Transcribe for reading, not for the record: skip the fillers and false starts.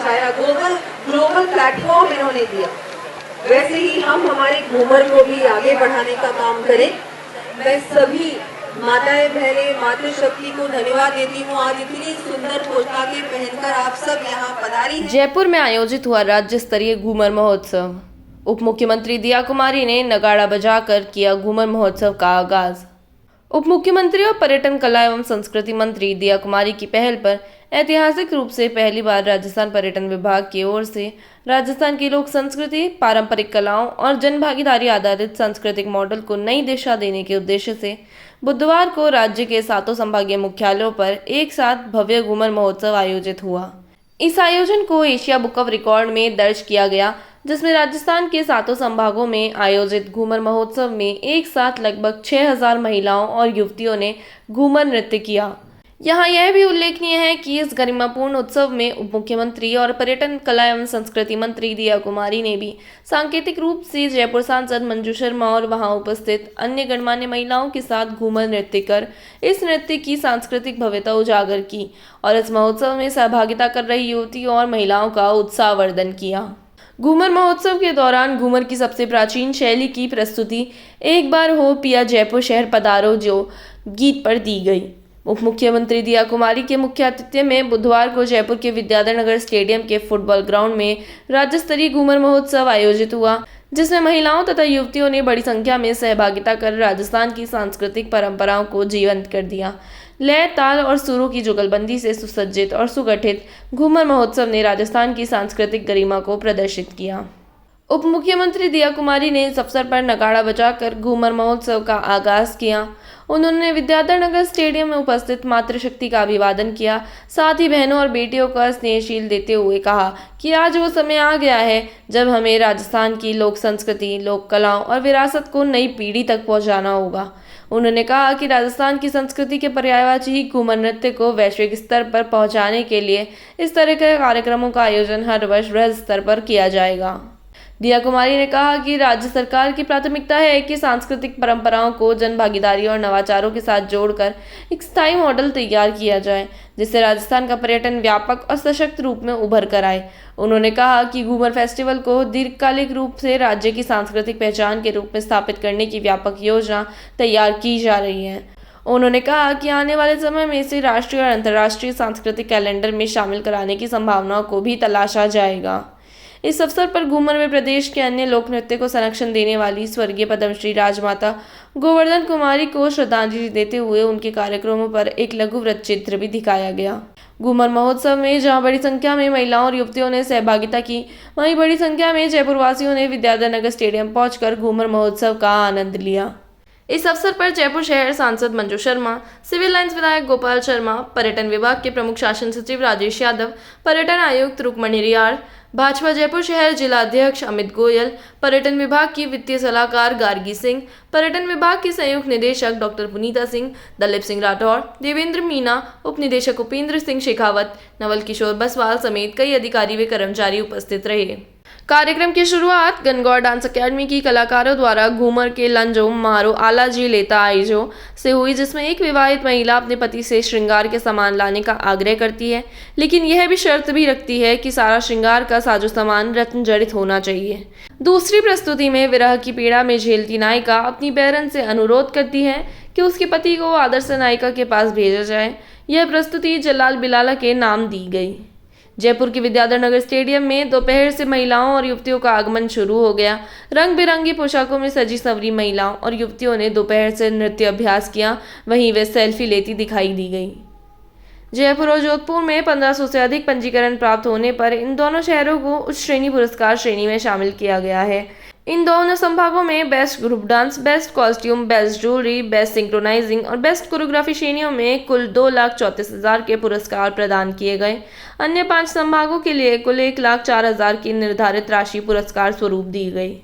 पहुंचाया, global platform इन्होंने दिया। वैसे ही हम हमारे घूमर को भी आगे बढ़ाने का काम करें। मैं सभी माताएं बहनें मातृशक्ति को धन्यवाद देती हूँ। आज इतनी सुंदर पोशाकें पहनकर आप सब यहाँ पधारी हैं। जयपुर में आयोजित हुआ राज्य स्तरीय घूमर महोत्सव। उप मुख्यमंत्री दिया कुमारी ने नगाड़ा बजाकर किया घूमर महोत्सव का आगाज। उप मुख्यमंत्री और पर्यटन कला एवं संस्कृति मंत्री दिया कुमारी की पहल पर ऐतिहासिक रूप से पहली बार राजस्थान पर्यटन विभाग की ओर से राजस्थान की लोक संस्कृति, पारंपरिक कलाओं और जनभागीदारी आधारित सांस्कृतिक मॉडल को नई दिशा देने के उद्देश्य से बुधवार को राज्य के 7 संभागीय मुख्यालयों पर एक साथ भव्य घूमर महोत्सव आयोजित हुआ। इस आयोजन को एशिया बुक ऑफ रिकॉर्ड में दर्ज किया गया, जिसमें राजस्थान के 7 संभागों में आयोजित घूमर महोत्सव में एक साथ लगभग 6000 महिलाओं और युवतियों ने घूमर नृत्य किया। यहाँ यह भी उल्लेखनीय है कि इस गरिमापूर्ण उत्सव में उप मुख्यमंत्री और पर्यटन कला एवं संस्कृति मंत्री दिया कुमारी ने भी सांकेतिक रूप से जयपुर सांसद मंजू शर्मा और वहां उपस्थित अन्य गणमान्य महिलाओं के साथ घूमर नृत्य कर इस नृत्य की सांस्कृतिक भव्यता उजागर की और इस महोत्सव में सहभागिता कर रही युवतियों और महिलाओं का उत्साहवर्धन किया। घूमर महोत्सव के दौरान घूमर की सबसे प्राचीन शैली की प्रस्तुति एक बार हो पिया जयपुर शहर पधारो जो गीत पर दी गई। उप मुख्यमंत्री दिया कुमारी के मुख्य आतिथ्य में बुधवार को जयपुर के विद्याधर नगर स्टेडियम के फुटबॉल ग्राउंड में राज्य स्तरीय घूमर महोत्सव आयोजित हुआ, जिसमें महिलाओं तथा युवतियों ने बड़ी संख्या में सहभागिता कर राजस्थान की सांस्कृतिक परंपराओं को जीवंत कर दिया। लय, ताल और सुरों की जुगलबंदी से सुसज्जित और सुगठित घूमर महोत्सव ने राजस्थान की सांस्कृतिक गरिमा को प्रदर्शित किया। उप मुख्यमंत्री दिया कुमारी ने इस अवसर पर नगाड़ा बजाकर घूमर महोत्सव का आगाज किया। उन्होंने विद्याधर नगर स्टेडियम में उपस्थित मातृशक्ति का अभिवादन किया। साथ ही बहनों और बेटियों का स्नेहशील देते हुए कहा कि आज वो समय आ गया है जब हमें राजस्थान की लोक संस्कृति, लोक कलाओं और विरासत को नई पीढ़ी तक पहुंचाना होगा। उन्होंने कहा कि राजस्थान की संस्कृति के पर्यायवाची घूमर नृत्य को वैश्विक स्तर पर पहुंचाने के लिए इस तरह के कार्यक्रमों का आयोजन हर वर्ष बृहद स्तर पर किया जाएगा। दिया कुमारी ने कहा कि राज्य सरकार की प्राथमिकता है कि सांस्कृतिक परंपराओं को जनभागीदारी और नवाचारों के साथ जोड़कर एक स्थायी मॉडल तैयार किया जाए, जिससे राजस्थान का पर्यटन व्यापक और सशक्त रूप में उभर कर आए। उन्होंने कहा कि घूमर फेस्टिवल को दीर्घकालिक रूप से राज्य की सांस्कृतिक पहचान के रूप में स्थापित करने की व्यापक योजना तैयार की जा रही है। उन्होंने कहा कि आने वाले समय में इसे राष्ट्रीय और अंतर्राष्ट्रीय सांस्कृतिक कैलेंडर में शामिल कराने की संभावनाओं को भी तलाशा जाएगा। इस अवसर पर घूमर में प्रदेश के अन्य लोक नृत्य को संरक्षण देने वाली स्वर्गीय पद्मश्री राजमाता गोवर्धन कुमारी को श्रद्धांजलि देते हुए उनके कार्यक्रमों पर एक लघु वृत्तचित्र भी दिखाया गया। घूमर महोत्सव में जहां बड़ी संख्या में महिलाओं और युवतियों ने सहभागिता की, वहीं बड़ी संख्या में जयपुर वासियों ने विद्याधर नगर स्टेडियम पहुंचकर घूमर महोत्सव का आनंद लिया। इस अवसर पर जयपुर शहर सांसद मंजू शर्मा, सिविल लाइंस विधायक गोपाल शर्मा, पर्यटन विभाग के प्रमुख शासन सचिव राजेश यादव, पर्यटन आयुक्त रुक्मणी रियार, भाजपा जयपुर शहर जिला अध्यक्ष अमित गोयल, पर्यटन विभाग की वित्तीय सलाहकार गार्गी सिंह, पर्यटन विभाग की संयुक्त निदेशक डॉक्टर पुनीता सिंह, दलीप सिंह राठौड़, देवेंद्र मीना, उप निदेशक उपेंद्र सिंह शेखावत, नवल किशोर बसवाल समेत कई अधिकारी व कर्मचारी उपस्थित रहे। कार्यक्रम की शुरुआत गणगौर डांस अकेडमी की कलाकारों द्वारा घूमर के लंजो मारो आला जी लेता आईजो से हुई, जिसमें एक विवाहित महिला अपने पति से श्रृंगार के सामान लाने का आग्रह करती है, लेकिन यह भी शर्त भी रखती है कि सारा श्रृंगार का साजो सामान रत्न जड़ित होना चाहिए। दूसरी प्रस्तुति में विरह की पीड़ा में झेलती नायिका अपनी बैरन से अनुरोध करती है कि उसके पति को आदर से नायिका के पास भेजा जाए। यह प्रस्तुति जलाल बिलाला के नाम दी गई। जयपुर के विद्याधर नगर स्टेडियम में दोपहर से महिलाओं और युवतियों का आगमन शुरू हो गया। रंग बिरंगी पोशाकों में सजी संवरी महिलाओं और युवतियों ने दोपहर से नृत्य अभ्यास किया, वहीं वे सेल्फी लेती दिखाई दी गई। जयपुर और जोधपुर में 1500 से अधिक पंजीकरण प्राप्त होने पर इन दोनों शहरों को उच्च श्रेणी पुरस्कार श्रेणी में शामिल किया गया है। इन दोनों संभागों में best group dance, best costume, best jewellery, best synchronising और बेस्ट कोरियोग्राफी श्रेणियों में कुल 2,34,000 के पुरस्कार प्रदान किए गए। अन्य 5 संभागों के लिए कुल 1,04,000 की निर्धारित राशि पुरस्कार स्वरूप दी गई।